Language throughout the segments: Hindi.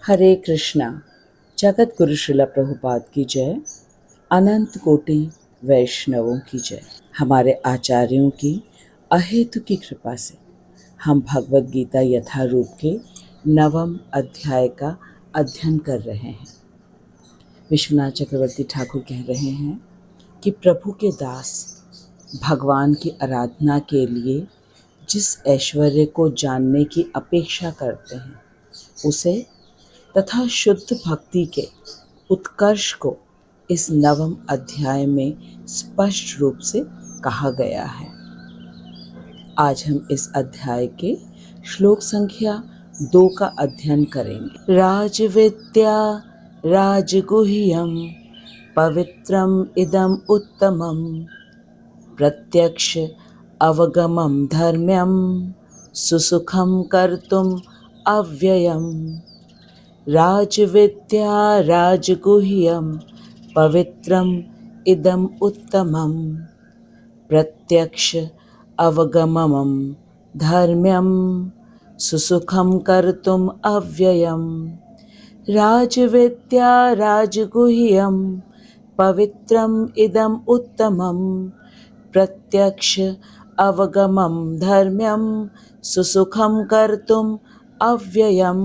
हरे कृष्णा। जगत गुरु श्रील प्रभुपाद की जय। अनंत कोटि वैष्णवों की जय। हमारे आचार्यों की अहेतु की कृपा से हम भगवद गीता यथारूप के 9वें अध्याय का अध्ययन कर रहे हैं। विश्वनाथ चक्रवर्ती ठाकुर कह रहे हैं कि प्रभु के दास भगवान की आराधना के लिए जिस ऐश्वर्य को जानने की अपेक्षा करते हैं उसे तथा शुद्ध भक्ति के उत्कर्ष को इस 9वें अध्याय में स्पष्ट रूप से कहा गया है। आज हम इस अध्याय के श्लोक संख्या 2 का अध्ययन करेंगे। राजविद्या राजगुह्यम पवित्रम इदम उत्तमम प्रत्यक्ष अवगमम धर्म्यम सुसुखम कर्तुम अव्ययम। राजविद्या राजगुह्यम पवित्रम इदम उत्तमम प्रत्यक्ष अवगमम धर्म्यम सुसुखम कर्तुम अव्ययम। राजविद्या राजगुह्यम पवित्रम इदम उत्तमम प्रत्यक्ष अवगमम धर्म्यम सुसुखम कर्तुम अव्ययम।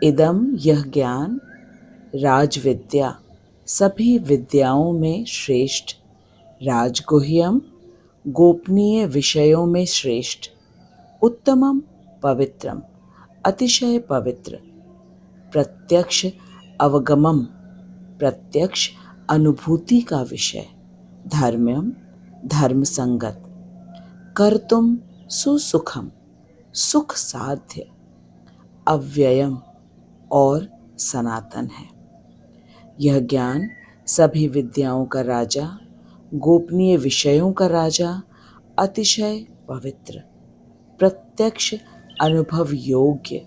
इदम यह ज्ञान राजविद्या सभी विद्याओं में श्रेष्ठ, राजगुह्यम गोपनीय विषयों में श्रेष्ठ, उत्तमम पवित्रम अतिशय पवित्र, प्रत्यक्ष अवगमम प्रत्यक्ष अनुभूति का विषय, धर्म्यम धर्म संगत, कर्तुम सुसुखम सुख साध्य, अव्ययम और सनातन है। यह ज्ञान सभी विद्याओं का राजा, गोपनीय विषयों का राजा, अतिशय पवित्र, प्रत्यक्ष अनुभव योग्य,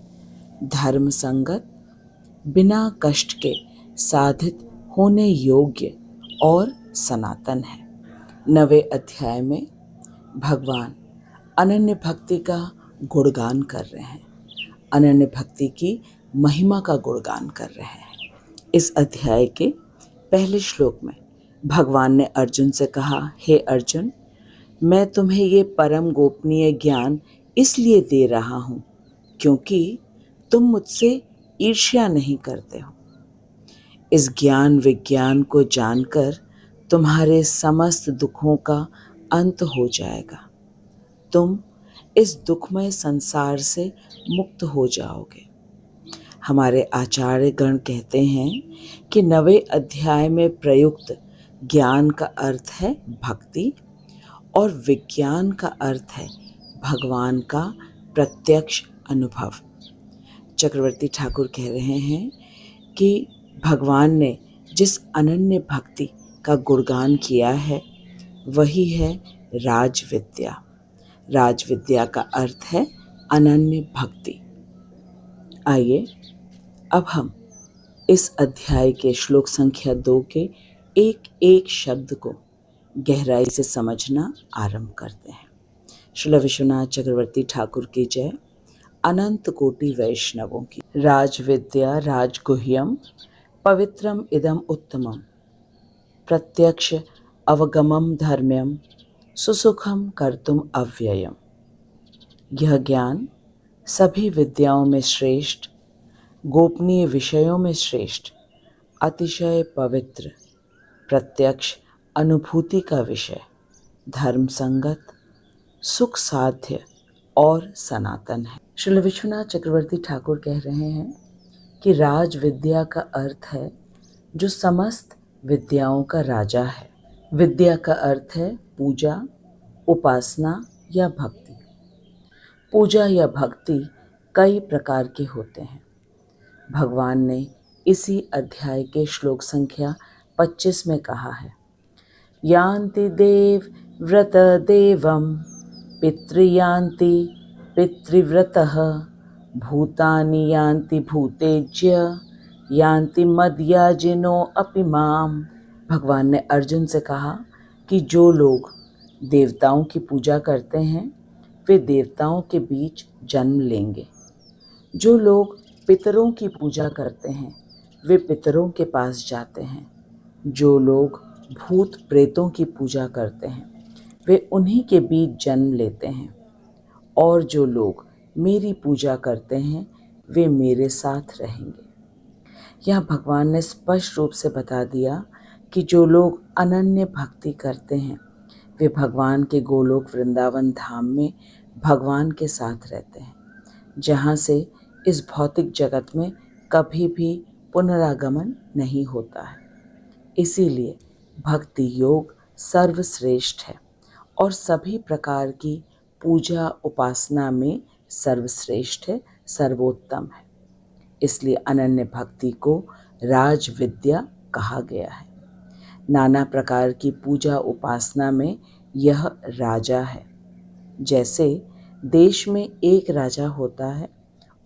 धर्म संगत, बिना कष्ट के साधित होने योग्य और सनातन है। 9वें अध्याय में भगवान अनन्य भक्ति का गुणगान कर रहे हैं, अनन्य भक्ति की महिमा का गुणगान कर रहे हैं। इस अध्याय के पहले श्लोक में भगवान ने अर्जुन से कहा, हे अर्जुन, मैं तुम्हें ये परम गोपनीय ज्ञान इसलिए दे रहा हूँ क्योंकि तुम मुझसे ईर्ष्या नहीं करते हो। इस ज्ञान विज्ञान को जानकर तुम्हारे समस्त दुखों का अंत हो जाएगा। तुम इस दुखमय संसार से मुक्त हो जाओगे। हमारे आचार्य गण कहते हैं कि 9वें अध्याय में प्रयुक्त ज्ञान का अर्थ है भक्ति और विज्ञान का अर्थ है भगवान का प्रत्यक्ष अनुभव। चक्रवर्ती ठाकुर कह रहे हैं कि भगवान ने जिस अनन्य भक्ति का गुणगान किया है वही है राजविद्या। राजविद्या का अर्थ है अनन्य भक्ति। आइए अब हम इस अध्याय के श्लोक संख्या 2 के एक एक शब्द को गहराई से समझना आरंभ करते हैं। श्रील विश्वनाथ चक्रवर्ती ठाकुर की जय। अनंत कोटि वैष्णवों की। राजविद्या राजगुह्यम पवित्रम इदम उत्तमम प्रत्यक्ष अवगमम धर्म्यम सुसुखम कर्तुम अव्ययम। यह ज्ञान सभी विद्याओं में श्रेष्ठ, गोपनीय विषयों में श्रेष्ठ, अतिशय पवित्र, प्रत्यक्ष अनुभूति का विषय, धर्म संगत, सुख साध्य और सनातन है। श्री विश्वनाथ चक्रवर्ती ठाकुर कह रहे हैं कि राज विद्या का अर्थ है जो समस्त विद्याओं का राजा है। विद्या का अर्थ है पूजा, उपासना या भक्ति। पूजा या भक्ति कई प्रकार के होते हैं। भगवान ने इसी अध्याय के श्लोक संख्या 25 में कहा है, यान्ति देव व्रत देवम पितृयान्ति पितृव्रतः भूतानि यान्ति भूतेज्य यान्ति मद्याजिनो अपि माम। भगवान ने अर्जुन से कहा कि जो लोग देवताओं की पूजा करते हैं वे देवताओं के बीच जन्म लेंगे। जो लोग पितरों की पूजा करते हैं वे पितरों के पास जाते हैं। जो लोग भूत प्रेतों की पूजा करते हैं वे उन्हीं के बीच जन्म लेते हैं। और जो लोग मेरी पूजा करते हैं वे मेरे साथ रहेंगे। यहाँ भगवान ने स्पष्ट रूप से बता दिया कि जो लोग अनन्य भक्ति करते हैं वे भगवान के गोलोक वृंदावन धाम में भगवान के साथ रहते हैं, जहाँ से इस भौतिक जगत में कभी भी पुनरागमन नहीं होता है। इसीलिए भक्ति योग सर्वश्रेष्ठ है और सभी प्रकार की पूजा उपासना में सर्वश्रेष्ठ है, सर्वोत्तम है। इसलिए अनन्य भक्ति को राज विद्या कहा गया है। नाना प्रकार की पूजा उपासना में यह राजा है। जैसे देश में एक राजा होता है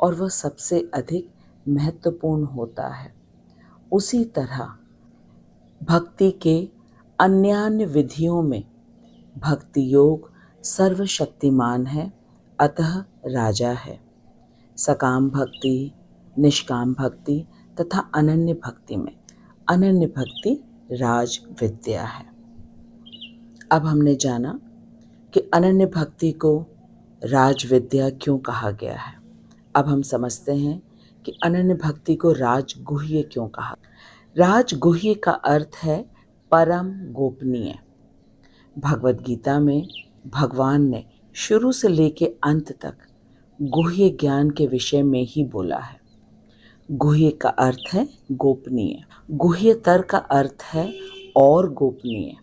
और वह सबसे अधिक महत्वपूर्ण होता है, उसी तरह भक्ति के अन्यान्य विधियों में भक्ति योग सर्वशक्तिमान है, अतः राजा है। सकाम भक्ति, निष्काम भक्ति तथा अनन्य भक्ति में अनन्य भक्ति राज विद्या है। अब हमने जाना कि अनन्य भक्ति को राज विद्या क्यों कहा गया है। अब हम समझते हैं कि अनन्य भक्ति को राजगुह्य क्यों कहा। राजगुह्य का अर्थ है परम गोपनीय। भगवद गीता में भगवान ने शुरू से लेके अंत तक गुह्य ज्ञान के विषय में ही बोला है। गुह्य का अर्थ है गोपनीय, गुह्यतर का अर्थ है और गोपनीय,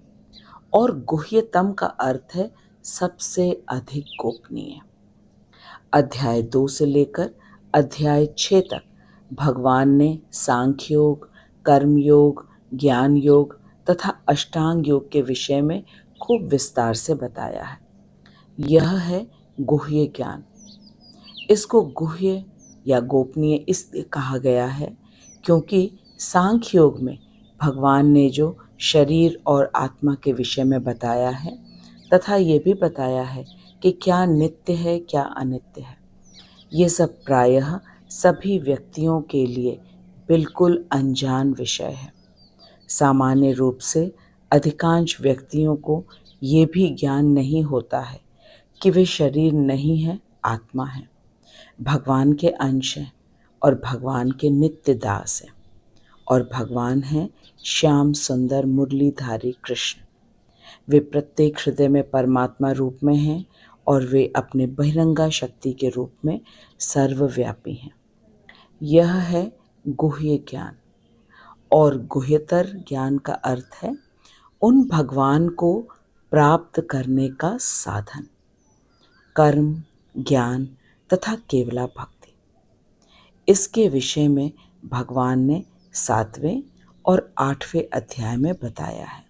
और गुह्यतम का अर्थ है सबसे अधिक गोपनीय। अध्याय 2 से लेकर अध्याय 6 तक भगवान ने सांख्य योग, कर्म योग, ज्ञान योग तथा अष्टांग योग के विषय में खूब विस्तार से बताया है। यह है गुह्य ज्ञान। इसको गुह्य या गोपनीय इसलिए कहा गया है क्योंकि सांख्य योग में भगवान ने जो शरीर और आत्मा के विषय में बताया है तथा ये भी बताया है कि क्या नित्य है क्या अनित्य है, ये सब प्रायः सभी व्यक्तियों के लिए बिल्कुल अनजान विषय है। सामान्य रूप से अधिकांश व्यक्तियों को ये भी ज्ञान नहीं होता है कि वे शरीर नहीं है, आत्मा है, भगवान के अंश हैं और भगवान के नित्य दास हैं, और भगवान हैं श्याम सुंदर मुरलीधारी कृष्ण। वे प्रत्येक हृदय में परमात्मा रूप में हैं और वे अपने बहिरंगा शक्ति के रूप में सर्वव्यापी हैं। यह है गुह्य ज्ञान। और गुह्यतर ज्ञान का अर्थ है उन भगवान को प्राप्त करने का साधन, कर्म, ज्ञान तथा केवला भक्ति। इसके विषय में भगवान ने 7वें और 8वें अध्याय में बताया है।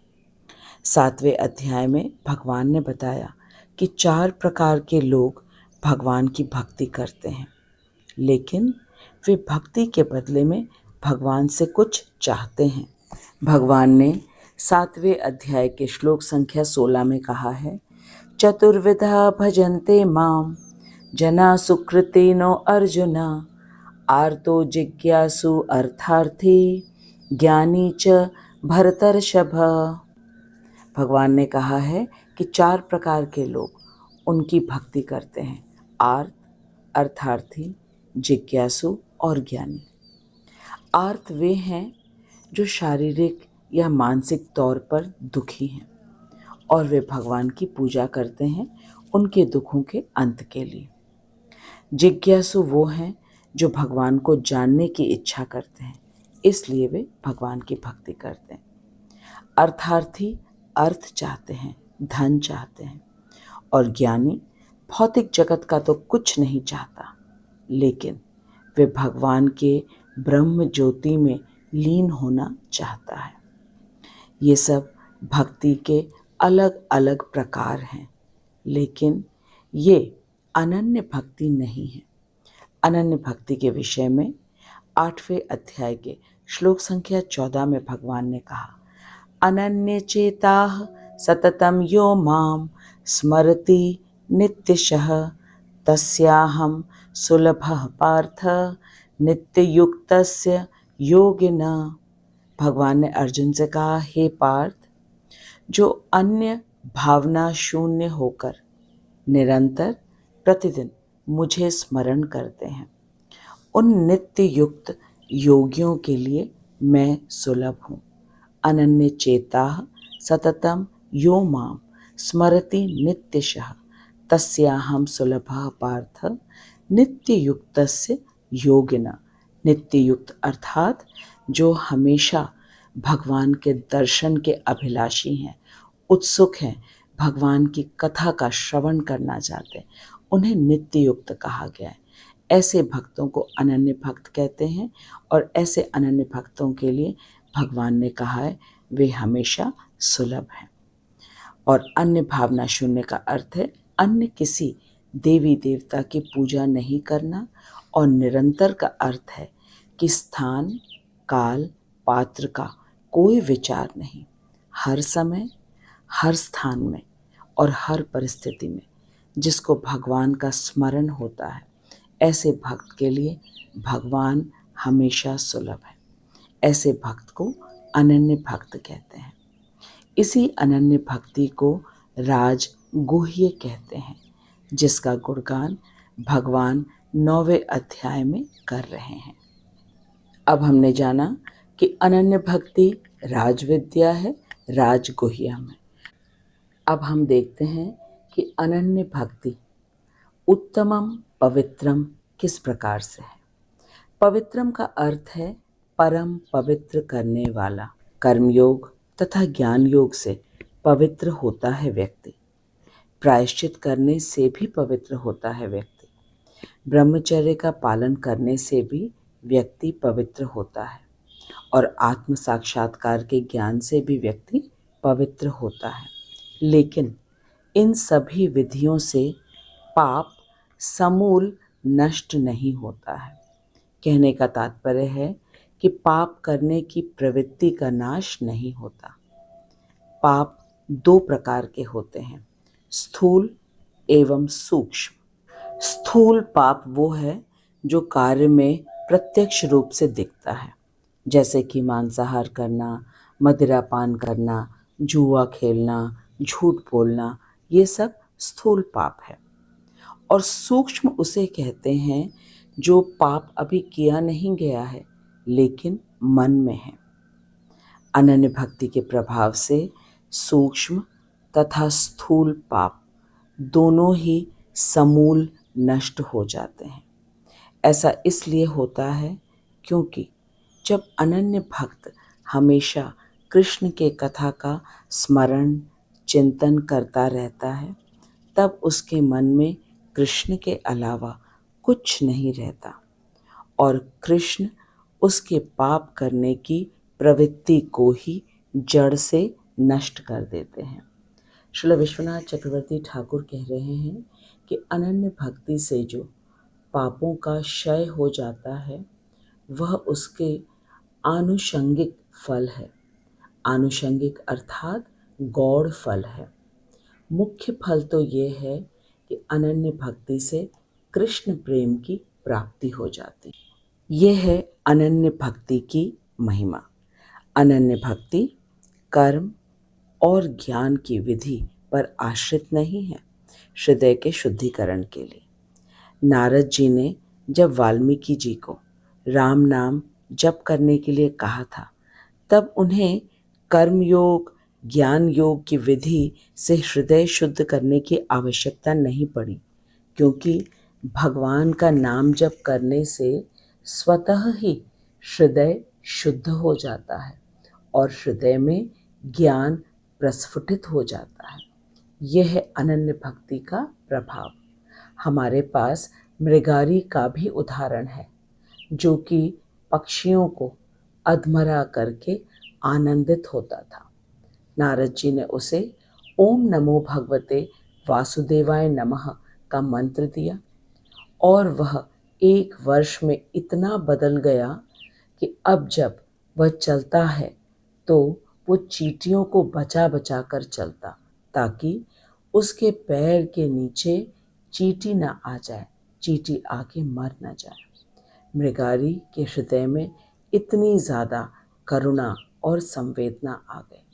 7वें अध्याय में भगवान ने बताया कि 4 प्रकार के लोग भगवान की भक्ति करते हैं, लेकिन वे भक्ति के बदले में भगवान से कुछ चाहते हैं। भगवान ने 7वें अध्याय के श्लोक संख्या 16 में कहा है, चतुर्विधा भजन्ते माम जना सुकृतिनो अर्जुन आर्तो जिज्ञासु अर्थार्थी ज्ञानी च भरतर्षभ। भगवान ने कहा है कि 4 प्रकार के लोग उनकी भक्ति करते हैं, आर्त, अर्थार्थी, जिज्ञासु और ज्ञानी। आर्त वे हैं जो शारीरिक या मानसिक तौर पर दुखी हैं और वे भगवान की पूजा करते हैं उनके दुखों के अंत के लिए। जिज्ञासु वो हैं जो भगवान को जानने की इच्छा करते हैं, इसलिए वे भगवान की भक्ति करते हैं। अर्थार्थी अर्थ चाहते हैं, धन चाहते हैं, और ज्ञानी भौतिक जगत का तो कुछ नहीं चाहता, लेकिन वे भगवान के ब्रह्म ज्योति में लीन होना चाहता है। ये सब भक्ति के अलग अलग प्रकार हैं, लेकिन ये अनन्य भक्ति नहीं है। अनन्य भक्ति के विषय में 8वें अध्याय के श्लोक संख्या 14 में भगवान ने कहा, अनन्य चेताः सततम यो माम स्मरति नित्यशः तस्याहं सुलभः पार्थ नित्य युक्तस्य योगिना। भगवान ने अर्जुन से कहा, हे पार्थ, जो अन्य भावना शून्य होकर निरंतर प्रतिदिन मुझे स्मरण करते हैं, उन नित्य युक्त योगियों के लिए मैं सुलभ हूँ। अनन्य चेताः सततम यो माम स्मरति नित्यशः तस्याहम सुलभः पार्थ नित्य युक्तस्य योगिना। नित्य युक्त अर्थात जो हमेशा भगवान के दर्शन के अभिलाषी हैं, उत्सुक हैं, भगवान की कथा का श्रवण करना चाहते हैं, उन्हें नित्य युक्त कहा गया है। ऐसे भक्तों को अनन्य भक्त कहते हैं और ऐसे अनन्य भक्तों के लिए भगवान ने कहा है वे हमेशा सुलभ हैं। और अन्य भावना शून्य का अर्थ है अन्य किसी देवी देवता की पूजा नहीं करना, और निरंतर का अर्थ है कि स्थान काल पात्र का कोई विचार नहीं, हर समय हर स्थान में और हर परिस्थिति में जिसको भगवान का स्मरण होता है, ऐसे भक्त के लिए भगवान हमेशा सुलभ है। ऐसे भक्त को अनन्य भक्त कहते हैं। इसी अनन्य भक्ति को राजगुह्य कहते हैं, जिसका गुणगान भगवान 9वें अध्याय में कर रहे हैं। अब हमने जाना कि अनन्य भक्ति राजविद्या है, राजगुह्य में। अब हम देखते हैं कि अनन्य भक्ति उत्तमम पवित्रम किस प्रकार से है। पवित्रम का अर्थ है परम पवित्र करने वाला। कर्मयोग तथा ज्ञान योग से पवित्र होता है व्यक्ति, प्रायश्चित करने से भी पवित्र होता है व्यक्ति, ब्रह्मचर्य का पालन करने से भी व्यक्ति पवित्र होता है, और आत्म साक्षात्कार के ज्ञान से भी व्यक्ति पवित्र होता है। लेकिन इन सभी विधियों से पाप समूल नष्ट नहीं होता है। कहने का तात्पर्य है कि पाप करने की प्रवृत्ति का नाश नहीं होता। पाप दो प्रकार के होते हैं, स्थूल एवं सूक्ष्म। स्थूल पाप वो है जो कार्य में प्रत्यक्ष रूप से दिखता है, जैसे कि मांसाहार करना, मदिरापान करना, जुआ खेलना, झूठ बोलना, ये सब स्थूल पाप है। और सूक्ष्म उसे कहते हैं जो पाप अभी किया नहीं गया है लेकिन मन में है। अनन्य भक्ति के प्रभाव से सूक्ष्म तथा स्थूल पाप दोनों ही समूल नष्ट हो जाते हैं। ऐसा इसलिए होता है क्योंकि जब अनन्य भक्त हमेशा कृष्ण के कथा का स्मरण चिंतन करता रहता है, तब उसके मन में कृष्ण के अलावा कुछ नहीं रहता और कृष्ण उसके पाप करने की प्रवृत्ति को ही जड़ से नष्ट कर देते हैं। श्रील विश्वनाथ चक्रवर्ती ठाकुर कह रहे हैं कि अनन्य भक्ति से जो पापों का क्षय हो जाता है वह उसके आनुषंगिक फल है। आनुषंगिक अर्थात गौड़ फल है। मुख्य फल तो ये है कि अनन्य भक्ति से कृष्ण प्रेम की प्राप्ति हो जाती है। यह है अनन्य भक्ति की महिमा। अनन्य भक्ति कर्म और ज्ञान की विधि पर आश्रित नहीं है, हृदय के शुद्धिकरण के लिए। नारद जी ने जब वाल्मीकि जी को राम नाम जप करने के लिए कहा था, तब उन्हें कर्म योग ज्ञान योग की विधि से हृदय शुद्ध करने की आवश्यकता नहीं पड़ी, क्योंकि भगवान का नाम जप करने से स्वतः ही हृदय शुद्ध हो जाता है और हृदय में ज्ञान प्रस्फुटित हो जाता है। यह है अनन्य भक्ति का प्रभाव। हमारे पास मृगारी का भी उदाहरण है, जो कि पक्षियों को अधमरा करके आनंदित होता था। नारद जी ने उसे ओम नमो भगवते वासुदेवाय नमः का मंत्र दिया और वह 1 वर्ष में इतना बदल गया कि अब जब वह चलता है तो वो चींटियों को बचा बचा कर चलता, ताकि उसके पैर के नीचे चींटी ना आ जाए, चींटी आके मर ना जाए। मृगारी के हृदय में इतनी ज़्यादा करुणा और संवेदना आ गई।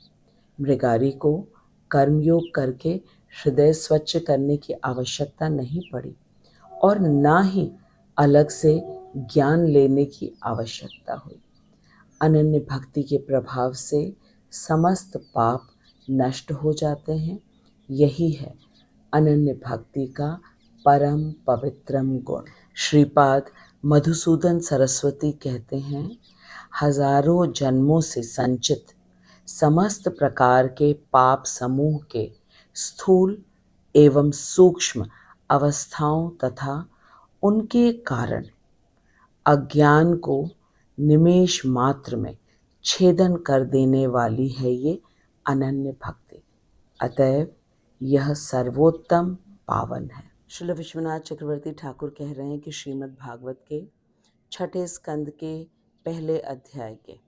मृगारी को कर्मयोग करके हृदय स्वच्छ करने की आवश्यकता नहीं पड़ी और ना ही अलग से ज्ञान लेने की आवश्यकता हुई। अनन्य भक्ति के प्रभाव से समस्त पाप नष्ट हो जाते हैं। यही है अनन्य भक्ति का परम पवित्रम गुण। श्रीपाद मधुसूदन सरस्वती कहते हैं, हजारों जन्मों से संचित समस्त प्रकार के पाप समूह के स्थूल एवं सूक्ष्म अवस्थाओं तथा उनके कारण अज्ञान को निमेष मात्र में छेदन कर देने वाली है ये अनन्य भक्ति। अतएव यह सर्वोत्तम पावन है। श्रील विश्वनाथ चक्रवर्ती ठाकुर कह रहे हैं कि श्रीमद् भागवत के छठे स्कंद के पहले अध्याय के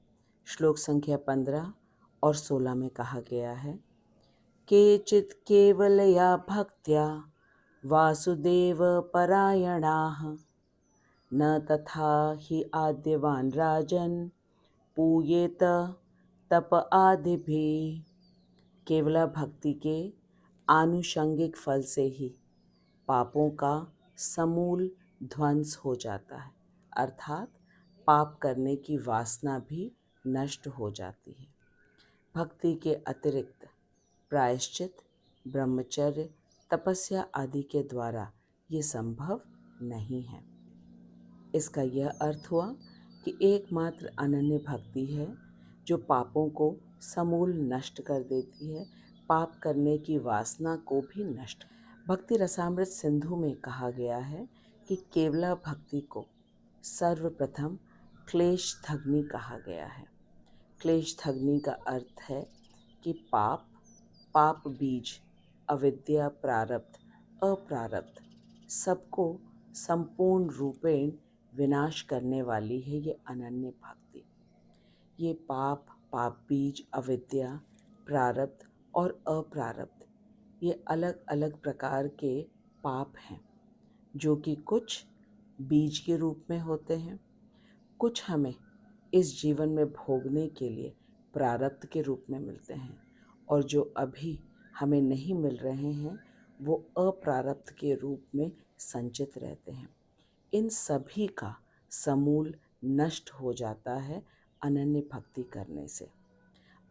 श्लोक संख्या 15 और 16 में कहा गया है, केचित् केवलया भक्त्या वासुदेव परायणाः न तथा हि आद्यवान राजन पूयेत तप आदिभिः। केवला भक्ति के आनुषंगिक फल से ही पापों का समूल ध्वंस हो जाता है, अर्थात पाप करने की वासना भी नष्ट हो जाती है। भक्ति के अतिरिक्त प्रायश्चित, ब्रह्मचर्य, तपस्या आदि के द्वारा ये संभव नहीं है। इसका यह अर्थ हुआ कि एकमात्र अनन्य भक्ति है जो पापों को समूल नष्ट कर देती है, पाप करने की वासना को भी नष्ट। भक्ति रसामृत सिंधु में कहा गया है कि केवला भक्ति को सर्वप्रथम क्लेशधग्नि कहा गया है। क्लेशधग्नि का अर्थ है कि पाप, पाप बीज, अविद्या, प्रारब्ध, अप्रारब्ध सबको संपूर्ण रूपेण विनाश करने वाली है ये अनन्य भक्ति। ये पाप, पाप बीज, अविद्या, प्रारब्ध और अप्रारब्ध ये अलग अलग प्रकार के पाप हैं जो कि कुछ बीज के रूप में होते हैं, कुछ हमें इस जीवन में भोगने के लिए प्रारब्ध के रूप में मिलते हैं और जो अभी हमें नहीं मिल रहे हैं वो अप्रारब्ध के रूप में संचित रहते हैं। इन सभी का समूल नष्ट हो जाता है अनन्य भक्ति करने से।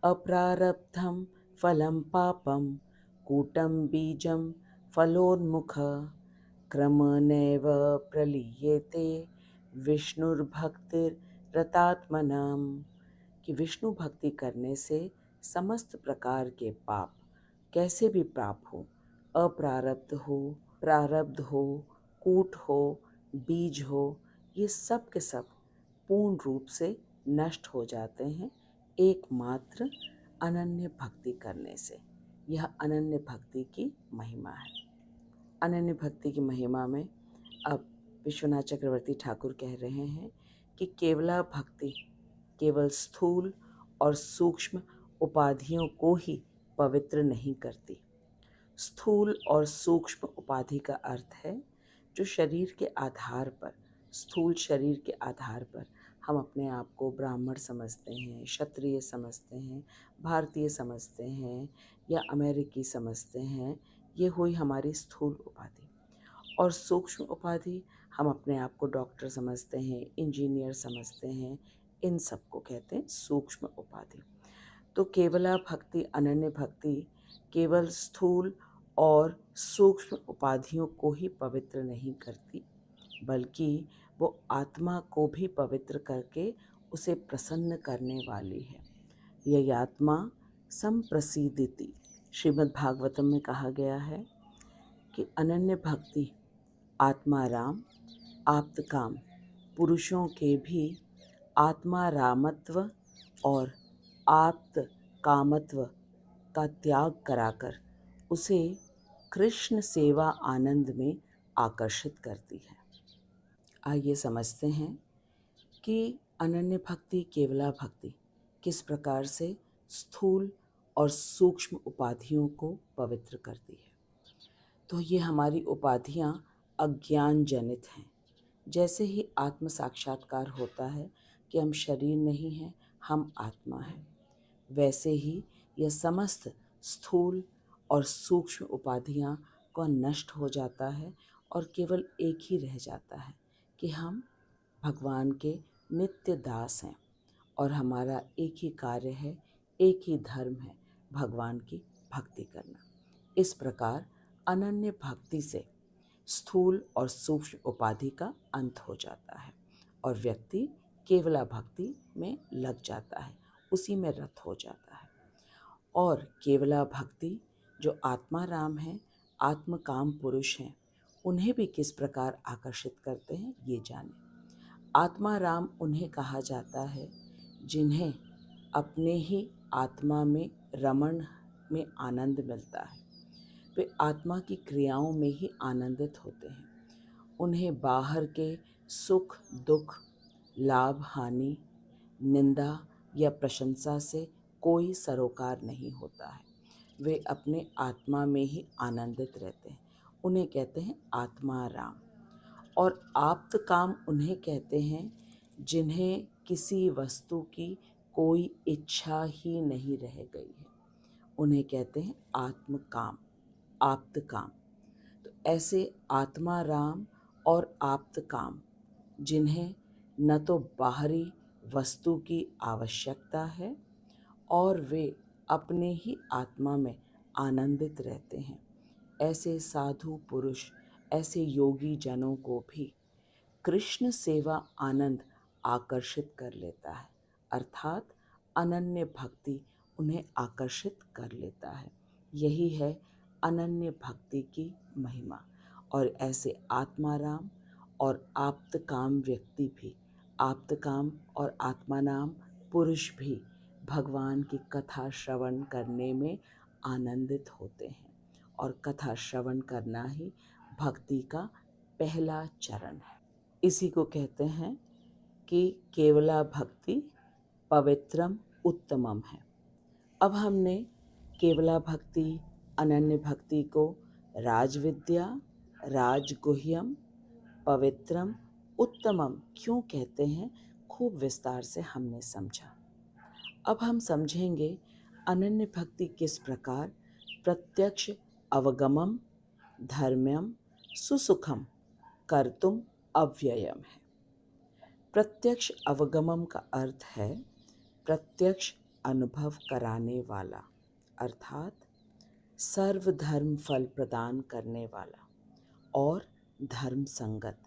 अप्रारब्धम फलम पापम कूटम बीजम फलोन्मुख क्रमणैव प्रलीयते विष्णुर्भक्तिरतात्मनाम। कि विष्णु भक्ति करने से समस्त प्रकार के पाप कैसे भी पाप हो, अप्रारब्ध हो, प्रारब्ध हो, कूट हो, बीज हो, ये सब के सब पूर्ण रूप से नष्ट हो जाते हैं एकमात्र अनन्य भक्ति करने से। यह अनन्य भक्ति की महिमा है। अनन्य भक्ति की महिमा में अब विश्वनाथ चक्रवर्ती ठाकुर कह रहे हैं कि केवला भक्ति केवल स्थूल और सूक्ष्म उपाधियों को ही पवित्र नहीं करती। स्थूल और सूक्ष्म उपाधि का अर्थ है जो शरीर के आधार पर, स्थूल शरीर के आधार पर हम अपने आप को ब्राह्मण समझते हैं, क्षत्रिय समझते हैं, भारतीय समझते हैं या अमेरिकी समझते हैं, ये हुई हमारी स्थूल उपाधि। और सूक्ष्म उपाधि हम अपने आप को डॉक्टर समझते हैं, इंजीनियर समझते हैं, इन सब को कहते हैं सूक्ष्म उपाधि। तो केवला भक्ति, अनन्य भक्ति केवल स्थूल और सूक्ष्म उपाधियों को ही पवित्र नहीं करती, बल्कि वो आत्मा को भी पवित्र करके उसे प्रसन्न करने वाली है। यह आत्मा संप्रसीदिति। श्रीमद् भागवतम में कहा गया है कि अनन्य भक्ति आत्माराम, आप्तकाम पुरुषों के भी आत्मारामत्व और आप्त कामत्व का त्याग कराकर उसे कृष्ण सेवा आनंद में आकर्षित करती है। आइए समझते हैं कि अनन्य भक्ति, केवला भक्ति किस प्रकार से स्थूल और सूक्ष्म उपाधियों को पवित्र करती है। तो ये हमारी उपाधियाँ अज्ञान जनित हैं, जैसे ही आत्म साक्षात्कार होता है कि हम शरीर नहीं हैं, हम आत्मा हैं, वैसे ही यह समस्त स्थूल और सूक्ष्म उपाधियां को नष्ट हो जाता है और केवल एक ही रह जाता है कि हम भगवान के नित्य दास हैं और हमारा एक ही कार्य है, एक ही धर्म है, भगवान की भक्ति करना। इस प्रकार अनन्य भक्ति से स्थूल और सूक्ष्म उपाधि का अंत हो जाता है और व्यक्ति केवला भक्ति में लग जाता है, उसी में रत हो जाता है। और केवला भक्ति जो आत्मा राम है, आत्म काम पुरुष हैं, उन्हें भी किस प्रकार आकर्षित करते हैं ये जाने। आत्मा राम उन्हें कहा जाता है जिन्हें अपने ही आत्मा में रमण में आनंद मिलता है। वे आत्मा की क्रियाओं में ही आनंदित होते हैं। उन्हें बाहर के सुख दुख, लाभ हानि, निंदा या प्रशंसा से कोई सरोकार नहीं होता है। वे अपने आत्मा में ही आनंदित रहते हैं। उन्हें कहते हैं आत्मा राम। और आप्त काम उन्हें कहते हैं जिन्हें किसी वस्तु की कोई इच्छा ही नहीं रह गई है। उन्हें कहते हैं आत्म काम, आप्त काम। तो ऐसे आत्मा राम और आप्त काम जिन्हें न तो बाहरी वस्तु की आवश्यकता है और वे अपने ही आत्मा में आनंदित रहते हैं, ऐसे साधु पुरुष, ऐसे योगी जनों को भी कृष्ण सेवा आनंद आकर्षित कर लेता है, अर्थात अनन्य भक्ति उन्हें आकर्षित कर लेता है। यही है अनन्य भक्ति की महिमा। और ऐसे आत्माराम और आप्तकाम व्यक्ति भी, आप्तकाम और आत्मानाम पुरुष भी भगवान की कथा श्रवण करने में आनंदित होते हैं। और कथा श्रवण करना ही भक्ति का पहला चरण है। इसी को कहते हैं कि केवला भक्ति पवित्रम उत्तमम है। अब हमने केवला भक्ति, अनन्य भक्ति को राजविद्या, राजगुह्यम, पवित्रम, उत्तमम क्यों कहते हैं, खूब विस्तार से हमने समझा। अब हम समझेंगे अनन्य भक्ति किस प्रकार प्रत्यक्ष अवगमम धर्म्यम सुसुखम कर्तुम अव्ययम है। प्रत्यक्ष अवगमम का अर्थ है प्रत्यक्ष अनुभव कराने वाला, अर्थात सर्वधर्म फल प्रदान करने वाला और धर्म संगत।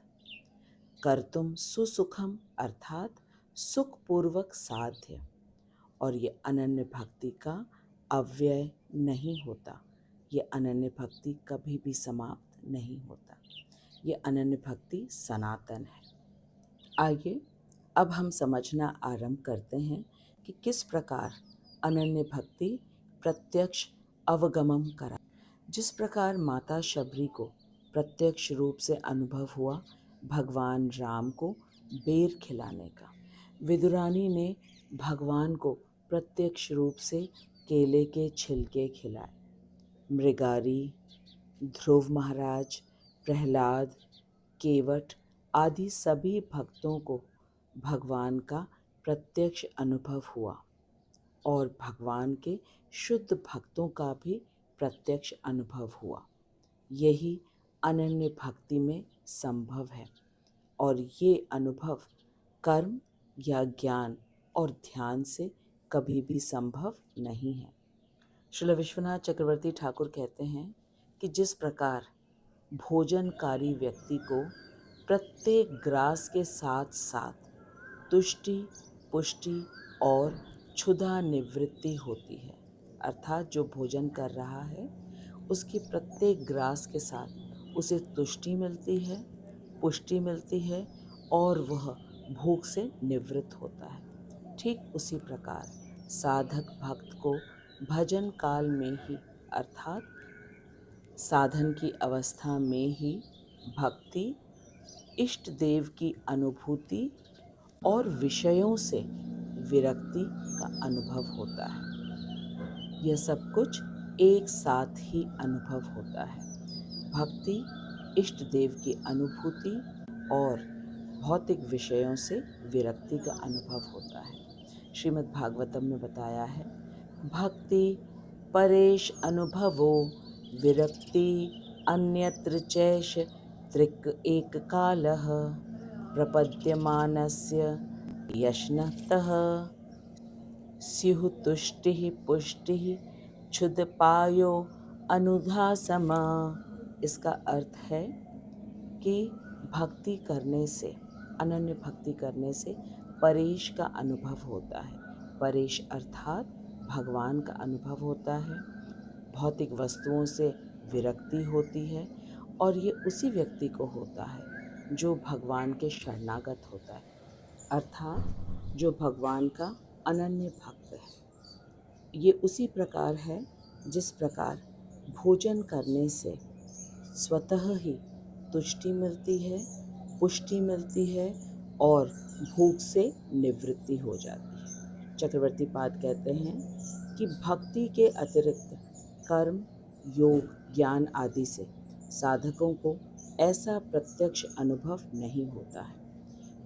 कर्तुम सुसुखम अर्थात सुखपूर्वक साध्य। और ये अनन्य भक्ति का अव्यय नहीं होता, ये अनन्य भक्ति कभी भी समाप्त नहीं होता, ये अनन्य भक्ति सनातन है। आइए अब हम समझना आरंभ करते हैं कि किस प्रकार अनन्य भक्ति प्रत्यक्ष अवगमम करा। जिस प्रकार माता शबरी को प्रत्यक्ष रूप से अनुभव हुआ भगवान राम को बेर खिलाने का, विदुरानी ने भगवान को प्रत्यक्ष रूप से केले के छिलके खिलाए। मृगारी, ध्रुव महाराज, प्रहलाद, केवट आदि सभी भक्तों को भगवान का प्रत्यक्ष अनुभव हुआ और भगवान के शुद्ध भक्तों का भी प्रत्यक्ष अनुभव हुआ। यही अनन्य भक्ति में संभव है और ये अनुभव कर्म या ज्ञान और ध्यान से कभी भी संभव नहीं है। श्रील विश्वनाथ चक्रवर्ती ठाकुर कहते हैं कि जिस प्रकार भोजनकारी व्यक्ति को प्रत्येक ग्रास के साथ साथ तुष्टि, पुष्टि और क्षुधा निवृत्ति होती है, अर्थात जो भोजन कर रहा है उसकी प्रत्येक ग्रास के साथ उसे तुष्टि मिलती है, पुष्टि मिलती है और वह भूख से निवृत्त होता है। ठीक उसी प्रकार साधक भक्त को भजन काल में ही, अर्थात साधन की अवस्था में ही भक्ति, इष्ट देव की अनुभूति और विषयों से विरक्ति का अनुभव होता है। यह सब कुछ एक साथ ही अनुभव होता है। भक्ति, इष्ट देव की अनुभूति और भौतिक विषयों से विरक्ति का अनुभव होता है। श्रीमद् भागवतम में बताया है, भक्ति परेश अनुभवो विरक्ति अन्यत्र चैष त्रिक एक कालः प्रपद्यमानस्य यशनतः स्युः तुष्टिः पुष्टिः क्षुदपायो अनुधासमा। इसका अर्थ है कि भक्ति करने से, अनन्य भक्ति करने से परेश का अनुभव होता है। परेश अर्थात भगवान का अनुभव होता है, भौतिक वस्तुओं से विरक्ति होती है, और ये उसी व्यक्ति को होता है जो भगवान के शरणागत होता है, अर्थात जो भगवान का अनन्य भक्त है। ये उसी प्रकार है जिस प्रकार भोजन करने से स्वतः ही तुष्टि मिलती है, पुष्टि मिलती है और भूख से निवृत्ति हो जाती है। चक्रवर्ती पाद कहते हैं कि भक्ति के अतिरिक्त कर्म, योग, ज्ञान आदि से साधकों को ऐसा प्रत्यक्ष अनुभव नहीं होता है।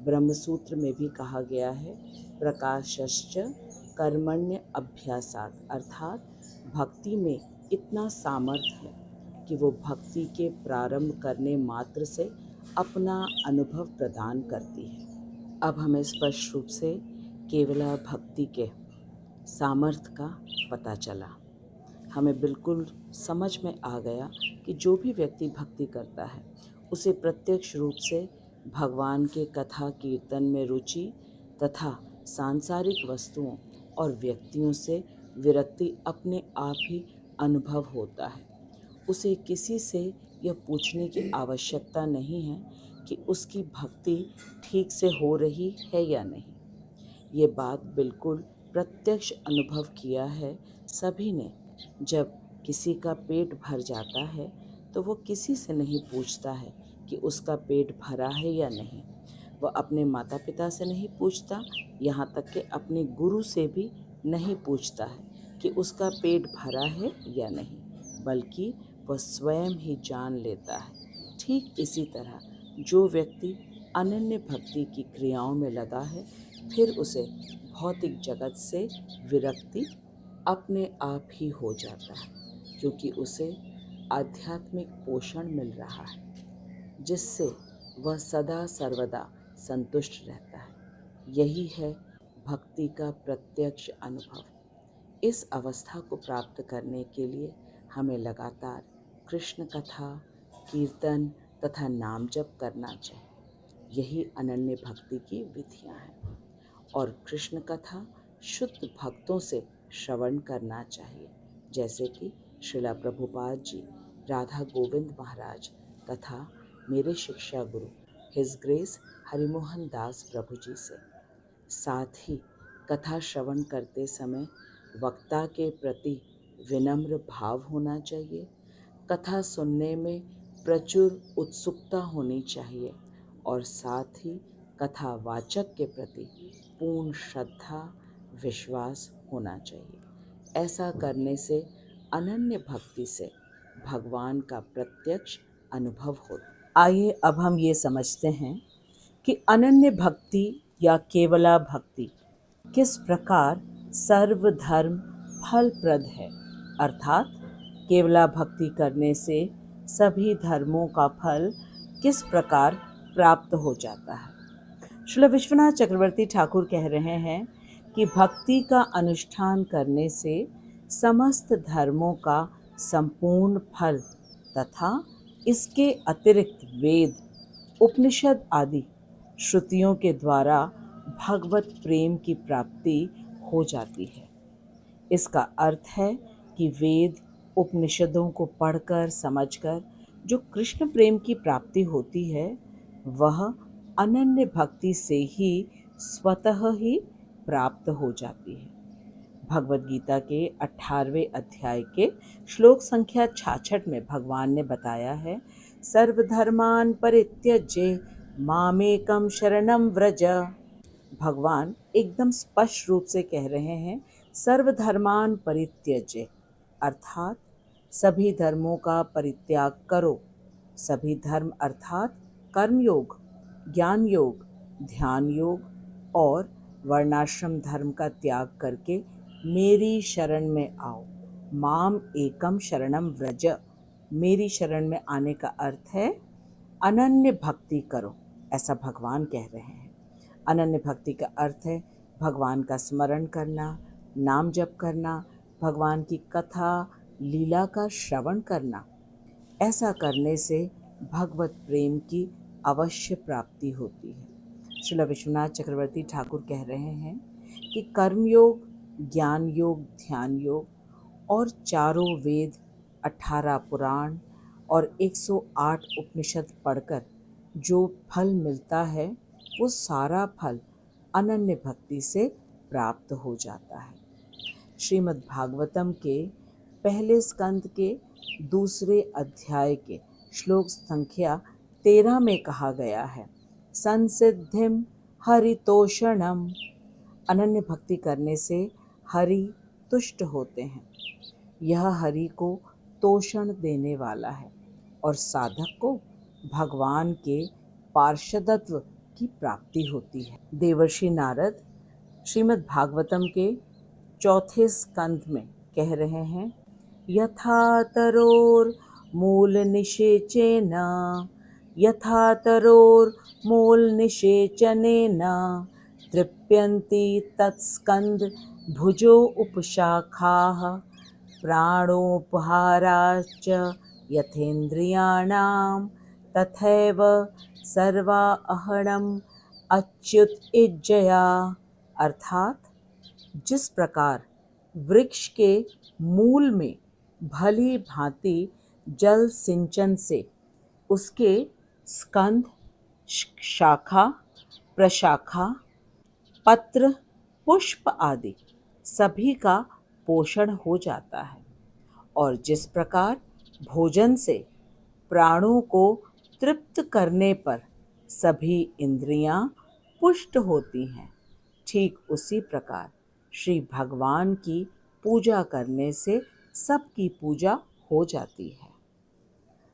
ब्रह्मसूत्र में भी कहा गया है, प्रकाशश्च कर्मण्य अभ्यासात्, अर्थात भक्ति में इतना सामर्थ्य है कि वो भक्ति के प्रारंभ करने मात्र से अपना अनुभव प्रदान करती है। अब हमें स्पष्ट रूप से केवला भक्ति के सामर्थ्य का पता चला। हमें बिल्कुल समझ में आ गया कि जो भी व्यक्ति भक्ति करता है उसे प्रत्यक्ष रूप से भगवान के कथा कीर्तन में रुचि तथा सांसारिक वस्तुओं और व्यक्तियों से विरक्ति अपने आप ही अनुभव होता है। उसे किसी से यह पूछने की आवश्यकता नहीं है कि उसकी भक्ति ठीक से हो रही है या नहीं। ये बात बिल्कुल प्रत्यक्ष अनुभव किया है सभी ने। जब किसी का पेट भर जाता है तो वो किसी से नहीं पूछता है कि उसका पेट भरा है या नहीं। वह अपने माता पिता से नहीं पूछता, यहाँ तक कि अपने गुरु से भी नहीं पूछता है कि उसका पेट भरा है या नहीं, बल्कि वह स्वयं ही जान लेता है। ठीक इसी तरह जो व्यक्ति अनन्य भक्ति की क्रियाओं में लगा है, फिर उसे भौतिक जगत से विरक्ति अपने आप ही हो जाता है, क्योंकि उसे आध्यात्मिक पोषण मिल रहा है जिससे वह सदा सर्वदा संतुष्ट रहता है। यही है भक्ति का प्रत्यक्ष अनुभव। इस अवस्था को प्राप्त करने के लिए हमें लगातार कृष्ण कथा, कीर्तन तथा नाम जप करना चाहिए। यही अनन्य भक्ति की विधियां हैं। और कृष्ण कथा शुद्ध भक्तों से श्रवण करना चाहिए, जैसे कि श्रीला प्रभुपाद जी, राधा गोविंद महाराज तथा मेरे शिक्षा गुरु हिज ग्रेस हरिमोहन दास प्रभु जी से। साथ ही कथा श्रवण करते समय वक्ता के प्रति विनम्र भाव होना चाहिए। कथा सुनने में प्रचुर उत्सुकता होनी चाहिए और साथ ही कथावाचक के प्रति पूर्ण श्रद्धा, विश्वास होना चाहिए। ऐसा करने से अनन्य भक्ति से भगवान का प्रत्यक्ष अनुभव होता है। आइए अब हम ये समझते हैं कि अनन्य भक्ति या केवला भक्ति किस प्रकार सर्वधर्म फलप्रद है, अर्थात केवला भक्ति करने से सभी धर्मों का फल किस प्रकार प्राप्त हो जाता है। श्री विश्वनाथ चक्रवर्ती ठाकुर कह रहे हैं कि भक्ति का अनुष्ठान करने से समस्त धर्मों का संपूर्ण फल तथा इसके अतिरिक्त वेद, उपनिषद आदि श्रुतियों के द्वारा भगवत प्रेम की प्राप्ति हो जाती है। इसका अर्थ है कि वेद, उपनिषदों को पढ़कर समझकर जो कृष्ण प्रेम की प्राप्ति होती है, वह अनन्य भक्ति से ही स्वतः ही प्राप्त हो जाती है। भगवद गीता के 18वें अध्याय के श्लोक संख्या 66 में भगवान ने बताया है, सर्वधर्मान परित्यज्य मामेकम शरणम व्रज। भगवान एकदम स्पष्ट रूप से कह रहे हैं, सर्वधर्मान परित्यज्य, अर्थात सभी धर्मों का परित्याग करो। सभी धर्म अर्थात कर्मयोग, ज्ञान योग, ध्यान योग और वर्णाश्रम धर्म का त्याग करके मेरी शरण में आओ। माम एकम शरणम व्रज। मेरी शरण में आने का अर्थ है अनन्य भक्ति करो, ऐसा भगवान कह रहे हैं। अनन्य भक्ति का अर्थ है भगवान का स्मरण करना, नाम जप करना, भगवान की कथा लीला का श्रवण करना। ऐसा करने से भगवत प्रेम की अवश्य प्राप्ति होती है। श्रील विश्वनाथ चक्रवर्ती ठाकुर कह रहे हैं कि कर्मयोग, ज्ञान योग, ध्यान योग और चारों वेद, 18 पुराण और 108 उपनिषद पढ़कर जो फल मिलता है वो सारा फल अनन्य भक्ति से प्राप्त हो जाता है। श्रीमद् भागवतम के पहले स्कंद के दूसरे अध्याय के श्लोक संख्या 13 में कहा गया है, संसिद्धिम हरितोषणम। अनन्य भक्ति करने से हरि तुष्ट होते हैं। यह हरि को तोषण देने वाला है और साधक को भगवान के पार्षदत्व की प्राप्ति होती है। देवर्षि नारद श्रीमद् भागवतम के चौथे स्कंद में कह रहे हैं, यथा तरोर मूल निषेचेन, यथा तरोर मूल निषेचनेन तृप्यन्ति तत्स्कंद भुजो उपशाखाः प्राणोपहाराश्च यथेन्द्रियाणां तथैव सर्वाहरणम् अच्युत इज्जया। अर्थात जिस प्रकार वृक्ष के मूल में भली भांति जल सिंचन से उसके स्कंद, शाखा, प्रशाखा, पत्र, पुष्प आदि सभी का पोषण हो जाता है, और जिस प्रकार भोजन से प्राणों को तृप्त करने पर सभी इंद्रियां पुष्ट होती हैं, ठीक उसी प्रकार श्री भगवान की पूजा करने से सबकी पूजा हो जाती है।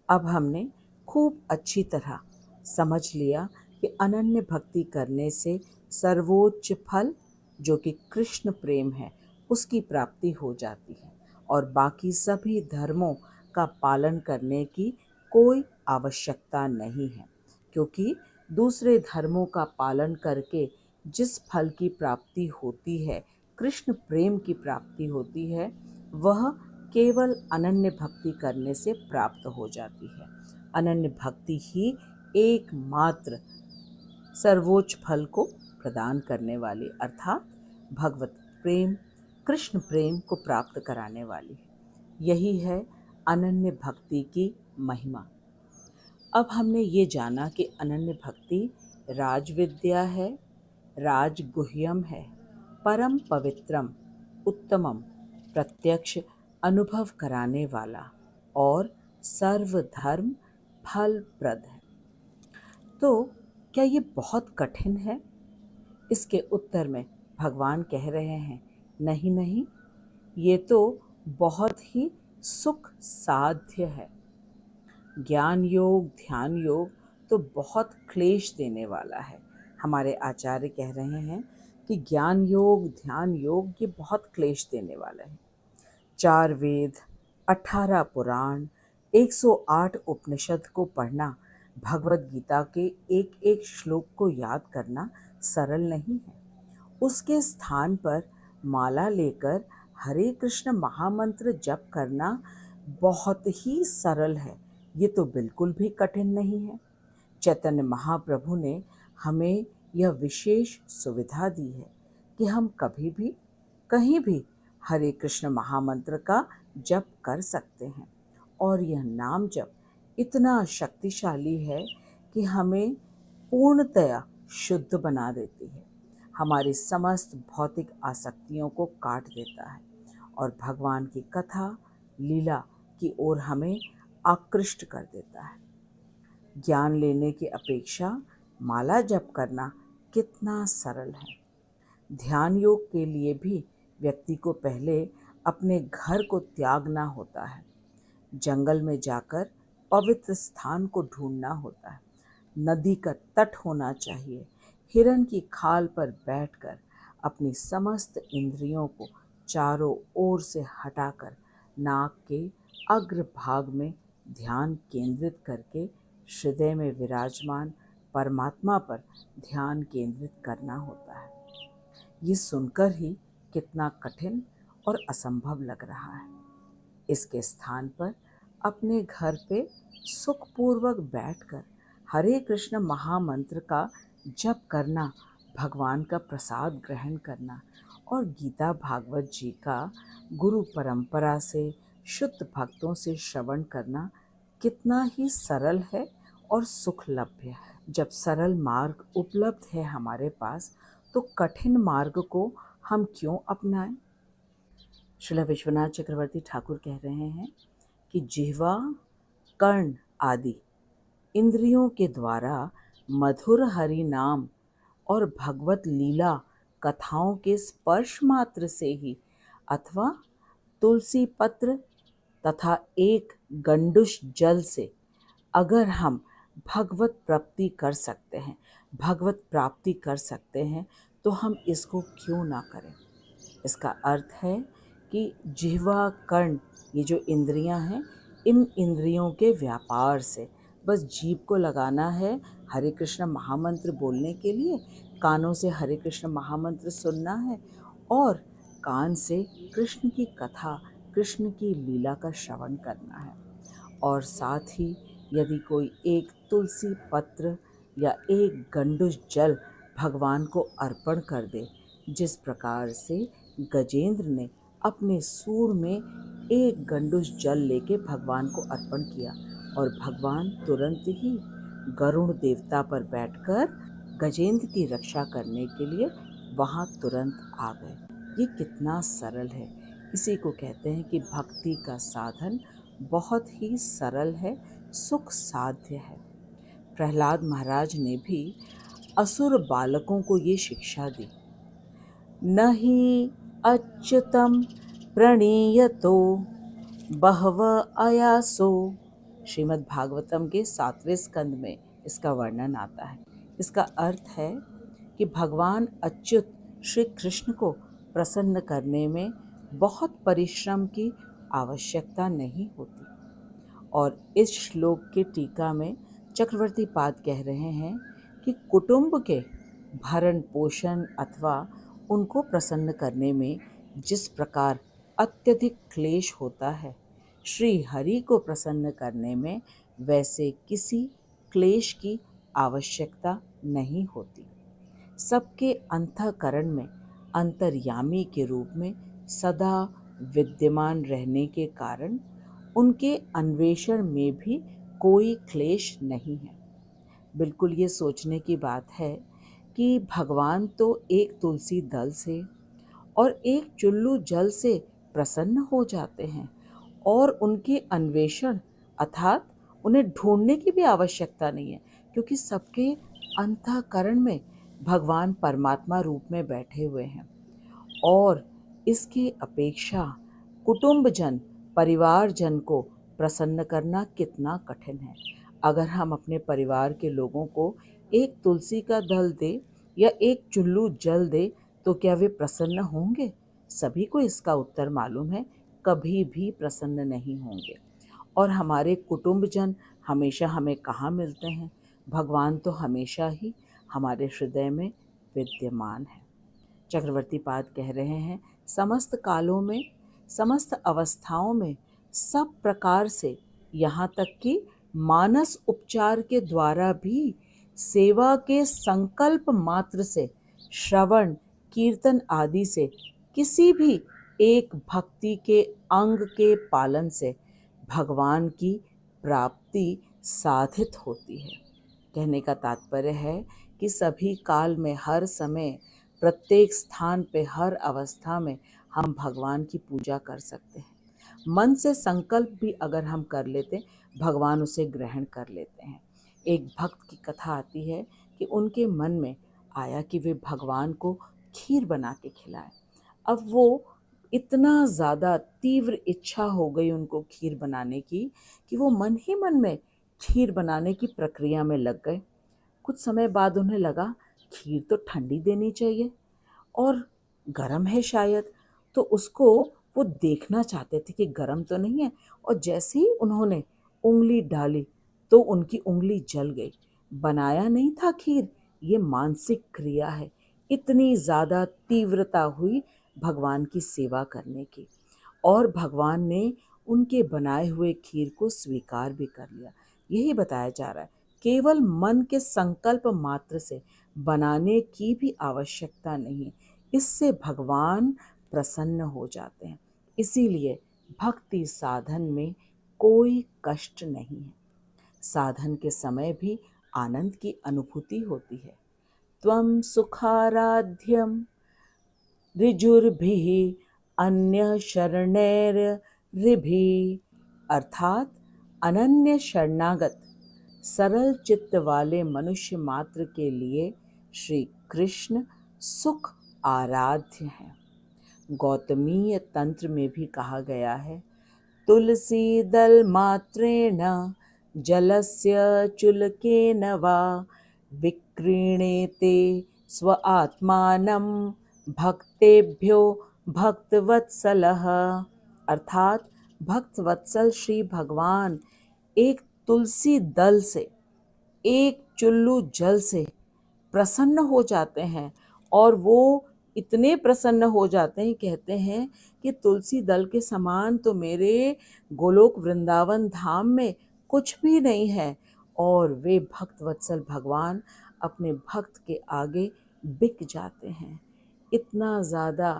अब हमने खूब अच्छी तरह समझ लिया कि अनन्य भक्ति करने से सर्वोच्च फल जो कि कृष्ण प्रेम है उसकी प्राप्ति हो जाती है, और बाकी सभी धर्मों का पालन करने की कोई आवश्यकता नहीं है, क्योंकि दूसरे धर्मों का पालन करके जिस फल की प्राप्ति होती है, कृष्ण प्रेम की प्राप्ति होती है, वह केवल अनन्य भक्ति करने से प्राप्त हो जाती है। अनन्य भक्ति ही एकमात्र सर्वोच्च फल को प्रदान करने वाली अर्थात भगवत प्रेम, कृष्ण प्रेम को प्राप्त कराने वाली है। यही है अनन्य भक्ति की महिमा। अब हमने ये जाना कि अनन्य भक्ति राजविद्या है, राजगुह्यम है, परम पवित्रम, उत्तमम, प्रत्यक्ष अनुभव कराने वाला और सर्वधर्म फलप्रद है। तो क्या ये बहुत कठिन है? इसके उत्तर में भगवान कह रहे हैं, नहीं नहीं, ये तो बहुत ही सुख साध्य है। ज्ञान योग, ध्यान योग तो बहुत क्लेश देने वाला है। हमारे आचार्य कह रहे हैं कि ज्ञान योग, ध्यान योग ये बहुत क्लेश देने वाला है। 4 वेद, 18 पुराण, 108 उपनिषद को पढ़ना, भगवत गीता के एक एक श्लोक को याद करना सरल नहीं है। उसके स्थान पर माला लेकर हरे कृष्ण महामंत्र जप करना बहुत ही सरल है। ये तो बिल्कुल भी कठिन नहीं है। चैतन्य महाप्रभु ने हमें यह विशेष सुविधा दी है कि हम कभी भी कहीं भी हरे कृष्ण महामंत्र का जप कर सकते हैं, और यह नाम जप इतना शक्तिशाली है कि हमें पूर्णतया शुद्ध बना देती है, हमारी समस्त भौतिक आसक्तियों को काट देता है और भगवान की कथा लीला की ओर हमें आकृष्ट कर देता है। ज्ञान लेने की अपेक्षा माला जप करना कितना सरल है। ध्यान योग के लिए भी व्यक्ति को पहले अपने घर को त्यागना होता है, जंगल में जाकर पवित्र स्थान को ढूंढना होता है, नदी का तट होना चाहिए, हिरण की खाल पर बैठकर अपनी समस्त इंद्रियों को चारों ओर से हटाकर नाक के अग्रभाग में ध्यान केंद्रित करके हृदय में विराजमान परमात्मा पर ध्यान केंद्रित करना होता है। ये सुनकर ही कितना कठिन और असंभव लग रहा है। इसके स्थान पर अपने घर पे सुखपूर्वक बैठकर हरे कृष्ण महामंत्र का जप करना, भगवान का प्रसाद ग्रहण करना और गीता भागवत जी का गुरु परंपरा से शुद्ध भक्तों से श्रवण करना कितना ही सरल है और सुखलभ्य है। जब सरल मार्ग उपलब्ध है हमारे पास, तो कठिन मार्ग को हम क्यों अपनाएं? श्रील विश्वनाथ चक्रवर्ती ठाकुर कह रहे हैं कि जिह्वा, कर्ण आदि इंद्रियों के द्वारा मधुर हरि नाम और भगवत लीला कथाओं के स्पर्श मात्र से ही अथवा तुलसी पत्र तथा एक गंडुश जल से अगर हम भगवत प्राप्ति कर सकते हैं तो हम इसको क्यों ना करें। इसका अर्थ है कि जिह्वा, कर्ण, ये जो इंद्रियां हैं, इन इंद्रियों के व्यापार से बस जीभ को लगाना है हरे कृष्ण महामंत्र बोलने के लिए, कानों से हरे कृष्ण महामंत्र सुनना है और कान से कृष्ण की कथा, कृष्ण की लीला का श्रवण करना है। और साथ ही यदि कोई एक तुलसी पत्र या एक गंडुश जल भगवान को अर्पण कर दे, जिस प्रकार से गजेंद्र ने अपने सूर में एक गंडुश जल लेके भगवान को अर्पण किया और भगवान तुरंत ही गरुड़ देवता पर बैठकर गजेंद्र की रक्षा करने के लिए वहाँ तुरंत आ गए। ये कितना सरल है। इसी को कहते हैं कि भक्ति का साधन बहुत ही सरल है, सुख साध्य है। प्रहलाद महाराज ने भी असुर बालकों को ये शिक्षा दी, नहि अच्युतम प्रणीयतो बहव आयासो। श्रीमद् भागवतम के 7वें स्कंद में इसका वर्णन आता है। इसका अर्थ है कि भगवान अच्युत श्री कृष्ण को प्रसन्न करने में बहुत परिश्रम की आवश्यकता नहीं होती। और इस श्लोक के टीका में चक्रवर्ती पाद कह रहे हैं कि कुटुंब के भरण पोषण अथवा उनको प्रसन्न करने में जिस प्रकार अत्यधिक क्लेश होता है, श्री हरि को प्रसन्न करने में वैसे किसी क्लेश की आवश्यकता नहीं होती। सबके अंतःकरण में अंतर्यामी के रूप में सदा विद्यमान रहने के कारण उनके अन्वेषण में भी कोई क्लेश नहीं है। बिल्कुल ये सोचने की बात है कि भगवान तो एक तुलसी दल से और एक चुल्लू जल से प्रसन्न हो जाते हैं और उनके अन्वेषण अर्थात उन्हें ढूंढने की भी आवश्यकता नहीं है, क्योंकि सबके अंतःकरण में भगवान परमात्मा रूप में बैठे हुए हैं। और इसकी अपेक्षा कुटुंबजन, परिवारजन को प्रसन्न करना कितना कठिन है। अगर हम अपने परिवार के लोगों को एक तुलसी का दल दे या एक चुल्लू जल दे तो क्या वे प्रसन्न होंगे? सभी को इसका उत्तर मालूम है, कभी भी प्रसन्न नहीं होंगे। और हमारे कुटुंबजन हमेशा हमें कहाँ मिलते हैं? भगवान तो हमेशा ही हमारे हृदय में विद्यमान है। चक्रवर्ती पाद कह रहे हैं, समस्त कालों में, समस्त अवस्थाओं में, सब प्रकार से, यहाँ तक कि मानस उपचार के द्वारा भी, सेवा के संकल्प मात्र से, श्रवण कीर्तन आदि से, किसी भी एक भक्ति के अंग के पालन से भगवान की प्राप्ति साधित होती है। कहने का तात्पर्य है कि सभी काल में, हर समय, प्रत्येक स्थान पे, हर अवस्था में हम भगवान की पूजा कर सकते हैं। मन से संकल्प भी अगर हम कर लेते, भगवान उसे ग्रहण कर लेते हैं। एक भक्त की कथा आती है कि उनके मन में आया कि वे भगवान को खीर बना के खिलाएं। अब वो इतना ज़्यादा तीव्र इच्छा हो गई उनको खीर बनाने की कि वो मन ही मन में खीर बनाने की प्रक्रिया में लग गए। कुछ समय बाद उन्हें लगा खीर तो ठंडी देनी चाहिए, और गरम है शायद, तो उसको वो देखना चाहते थे कि गरम तो नहीं है। और जैसे ही उन्होंने उंगली डाली तो उनकी उंगली जल गई। बनाया नहीं था खीर, ये मानसिक क्रिया है। इतनी ज़्यादा तीव्रता हुई भगवान की सेवा करने की, और भगवान ने उनके बनाए हुए खीर को स्वीकार भी कर लिया। यही बताया जा रहा है, केवल मन के संकल्प मात्र से बनाने की भी आवश्यकता नहीं, इससे भगवान प्रसन्न हो जाते हैं। इसीलिए भक्ति साधन में कोई कष्ट नहीं है। साधन के समय भी आनंद की अनुभूति होती है। त्वं सुखाराध्यम ऋजुर्भिः अन्य शरणैर्भिः, अर्थात अनन्य शरणागत सरल चित्त वाले मनुष्य मात्र के लिए श्री कृष्ण सुख आराध्य हैं। गौतमीय तंत्र में भी कहा गया है, तुलसी दल मात्रेण जलस्य चुलकेन वा विक्रीणेते स्व आत्मानं भक्तेभ्यो भक्तवत्सलः, अर्थात भक्तवत्सल श्री भगवान एक तुलसी दल से, एक चुल्लू जल से प्रसन्न हो जाते हैं। और वो इतने प्रसन्न हो जाते हैं, कहते हैं कि तुलसी दल के समान तो मेरे गोलोक वृंदावन धाम में कुछ भी नहीं है। और वे भक्तवत्सल भगवान अपने भक्त के आगे बिक जाते हैं। इतना ज़्यादा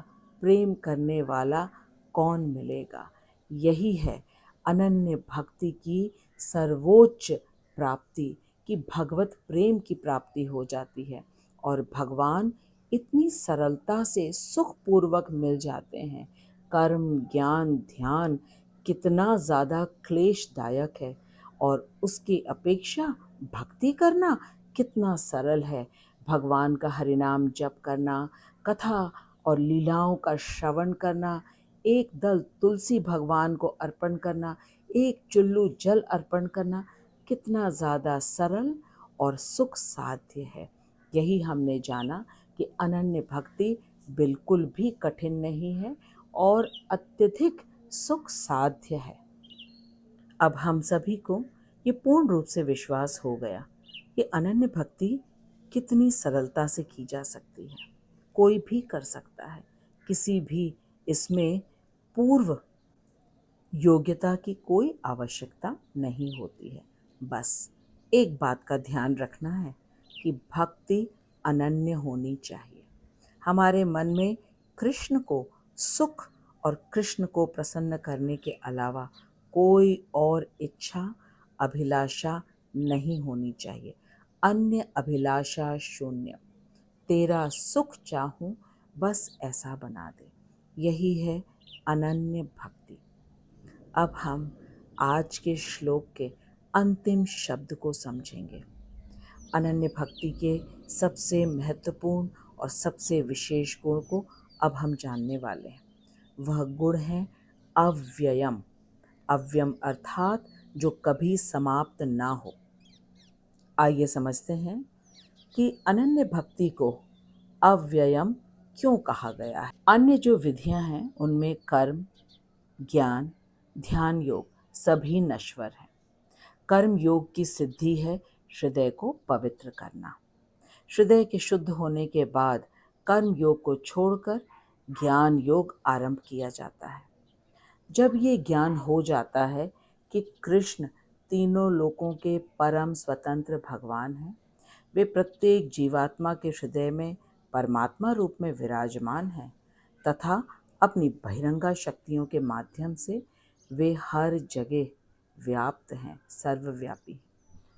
प्रेम करने वाला कौन मिलेगा। यही है अनन्य भक्ति की सर्वोच्च प्राप्ति, कि भगवत प्रेम की प्राप्ति हो जाती है और भगवान इतनी सरलता से सुखपूर्वक मिल जाते हैं। कर्म ज्ञान ध्यान कितना ज़्यादा क्लेशदायक है, और उसकी अपेक्षा भक्ति करना कितना सरल है। भगवान का हरिनाम जप करना, कथा और लीलाओं का श्रवण करना, एक दल तुलसी भगवान को अर्पण करना, एक चुल्लू जल अर्पण करना कितना ज़्यादा सरल और सुख साध्य है। यही हमने जाना कि अनन्य भक्ति बिल्कुल भी कठिन नहीं है और अत्यधिक सुख साध्य है। अब हम सभी को ये पूर्ण रूप से विश्वास हो गया कि अनन्य भक्ति कितनी सरलता से की जा सकती है। कोई भी कर सकता है, किसी भी इसमें पूर्व योग्यता की कोई आवश्यकता नहीं होती है। बस एक बात का ध्यान रखना है कि भक्ति अनन्य होनी चाहिए। हमारे मन में कृष्ण को सुख और कृष्ण को प्रसन्न करने के अलावा कोई और इच्छा अभिलाषा नहीं होनी चाहिए। अन्य अभिलाषा शून्य। तेरा सुख चाहूं, बस ऐसा बना दे। यही है अनन्य भक्ति। अब हम आज के श्लोक के अंतिम शब्द को समझेंगे। अनन्य भक्ति के सबसे महत्वपूर्ण और सबसे विशेष गुण को अब हम जानने वाले हैं। वह गुण है अव्ययम। अव्ययम अर्थात जो कभी समाप्त ना हो। आइए समझते हैं कि अनन्य भक्ति को अव्ययम क्यों कहा गया है। अन्य जो विधियां हैं उनमें कर्म ज्ञान ध्यान योग सभी नश्वर है। कर्म योग की सिद्धि है हृदय को पवित्र करना। हृदय के शुद्ध होने के बाद कर्म योग को छोड़कर ज्ञान योग आरंभ किया जाता है। जब ये ज्ञान हो जाता है कि कृष्ण तीनों लोकों के परम स्वतंत्र भगवान हैं, वे प्रत्येक जीवात्मा के हृदय में परमात्मा रूप में विराजमान हैं तथा अपनी बहिरंगा शक्तियों के माध्यम से वे हर जगह व्याप्त हैं, सर्वव्यापी।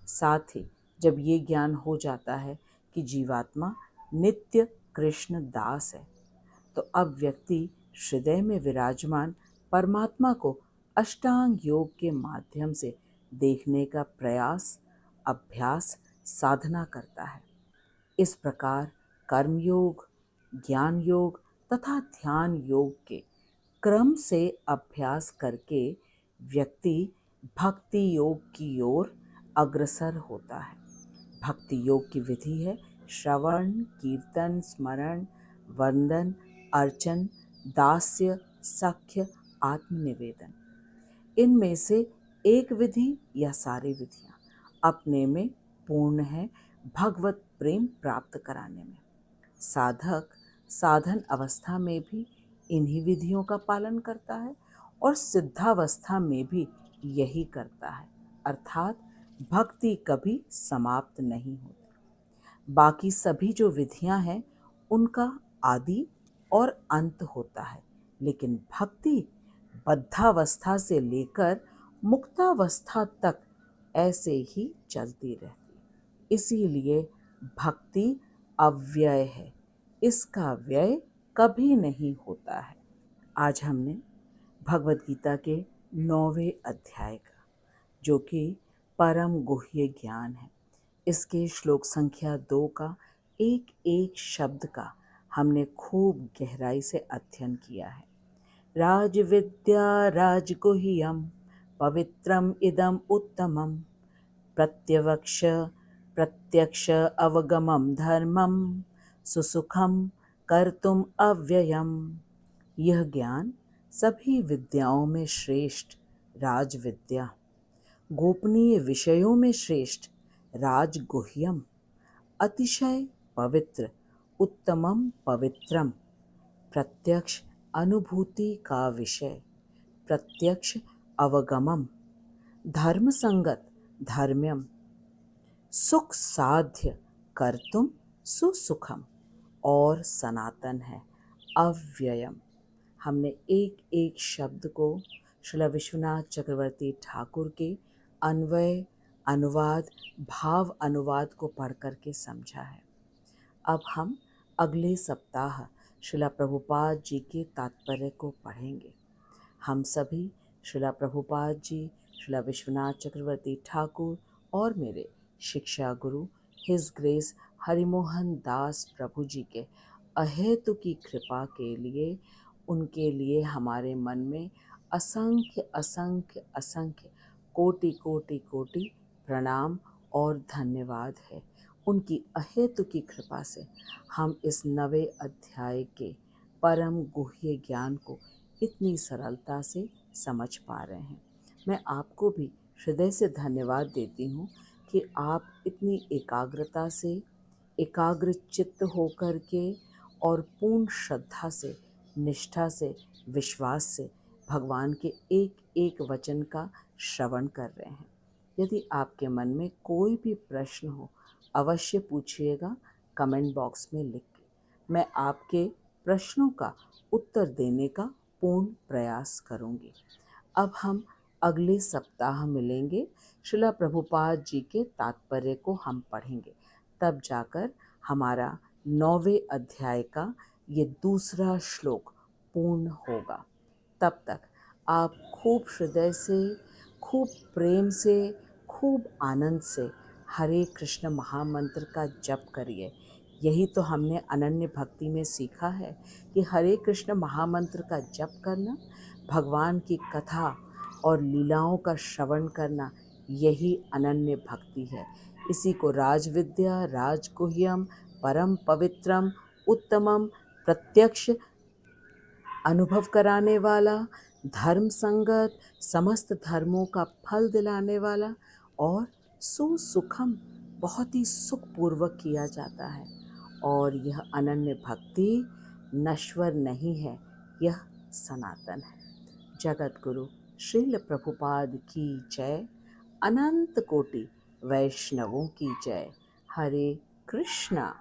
साथ ही जब ये ज्ञान हो जाता है कि जीवात्मा नित्य कृष्ण दास है, तो अब व्यक्ति हृदय में विराजमान परमात्मा को अष्टांग योग के माध्यम से देखने का प्रयास अभ्यास साधना करता है। इस प्रकार कर्म योग ज्ञान योग तथा ध्यान योग के क्रम से अभ्यास करके व्यक्ति भक्ति योग की ओर अग्रसर होता है। भक्ति योग की विधि है श्रवण, कीर्तन, स्मरण, वंदन, अर्चन, दास्य, सख्य, आत्मनिवेदन। इनमें से एक विधि या सारी विधियां अपने में पूर्ण है भगवत प्रेम प्राप्त कराने में। साधक साधन अवस्था में भी इन्हीं विधियों का पालन करता है और सिद्धावस्था में भी यही करता है, अर्थात भक्ति कभी समाप्त नहीं होती। बाकी सभी जो विधियां हैं उनका आदि और अंत होता है, लेकिन भक्ति बद्धावस्था से लेकर मुक्तावस्था तक ऐसे ही चलती रहती। इसीलिए भक्ति अव्यय है, इसका व्यय कभी नहीं होता है। आज हमने भगवद गीता के 9वें अध्याय का, जो कि परम गुह्य ज्ञान है, इसके श्लोक संख्या 2 का एक एक शब्द का हमने खूब गहराई से अध्ययन किया है। राजविद्या राजगुह्यम पवित्रम इदम उत्तमम प्रत्यक्ष अवगमम धर्मम सुसुखम कर्तुम अव्ययम। यह ज्ञान सभी विद्याओं में श्रेष्ठ राजविद्या, गोपनीय विषयों में श्रेष्ठ राजगुह्यम, अतिशय पवित्र उत्तमम पवित्रम, प्रत्यक्ष अनुभूति का विषय प्रत्यक्ष अवगमम, धर्म संगत धर्म्यम, सुख साध्य कर्तुम सुसुखम और सनातन है अव्ययम। हमने एक एक शब्द को श्रील विश्वनाथ चक्रवर्ती ठाकुर के अन्वय, अनुवाद, भाव अनुवाद को पढ़ करके समझा है। अब हम अगले सप्ताह श्रील प्रभुपाद जी के तात्पर्य को पढ़ेंगे। हम सभी श्रील प्रभुपाद जी, श्रील विश्वनाथ चक्रवर्ती ठाकुर और मेरे शिक्षा गुरु हिज ग्रेस हरिमोहन दास प्रभु जी के अहेतु की कृपा के लिए, उनके लिए हमारे मन में असंख्य असंख्य असंख्य कोटि कोटि कोटि प्रणाम और धन्यवाद है। उनकी अहेतु की कृपा से हम इस 9वें अध्याय के परम गुह्य ज्ञान को इतनी सरलता से समझ पा रहे हैं। मैं आपको भी हृदय से धन्यवाद देती हूँ कि आप इतनी एकाग्रता से, एकाग्र चित्त होकर के और पूर्ण श्रद्धा से, निष्ठा से, विश्वास से भगवान के एक एक वचन का श्रवण कर रहे हैं। यदि आपके मन में कोई भी प्रश्न हो, अवश्य पूछिएगा कमेंट बॉक्स में लिख के। मैं आपके प्रश्नों का उत्तर देने का पूर्ण प्रयास करूंगी। अब हम अगले सप्ताह मिलेंगे, श्रील प्रभुपाद जी के तात्पर्य को हम पढ़ेंगे, तब जाकर हमारा 9वें अध्याय का ये दूसरा श्लोक पूर्ण होगा। तब तक आप खूब हृदय से, खूब प्रेम से, खूब आनंद से हरे कृष्ण महामंत्र का जप करिए। यही तो हमने अनन्य भक्ति में सीखा है कि हरे कृष्ण महामंत्र का जप करना, भगवान की कथा और लीलाओं का श्रवण करना, यही अनन्य भक्ति है। इसी को राजविद्या राजगुह्यम परम पवित्रम उत्तमम, प्रत्यक्ष अनुभव कराने वाला, धर्म संगत, समस्त धर्मों का फल दिलाने वाला और सुसुखम, बहुत ही सुखपूर्वक किया जाता है। और यह अनन्य भक्ति नश्वर नहीं है, यह सनातन है। जगत गुरु श्रील प्रभुपाद की जय, अनंत कोटि वैष्णवों की जय। हरे कृष्णा।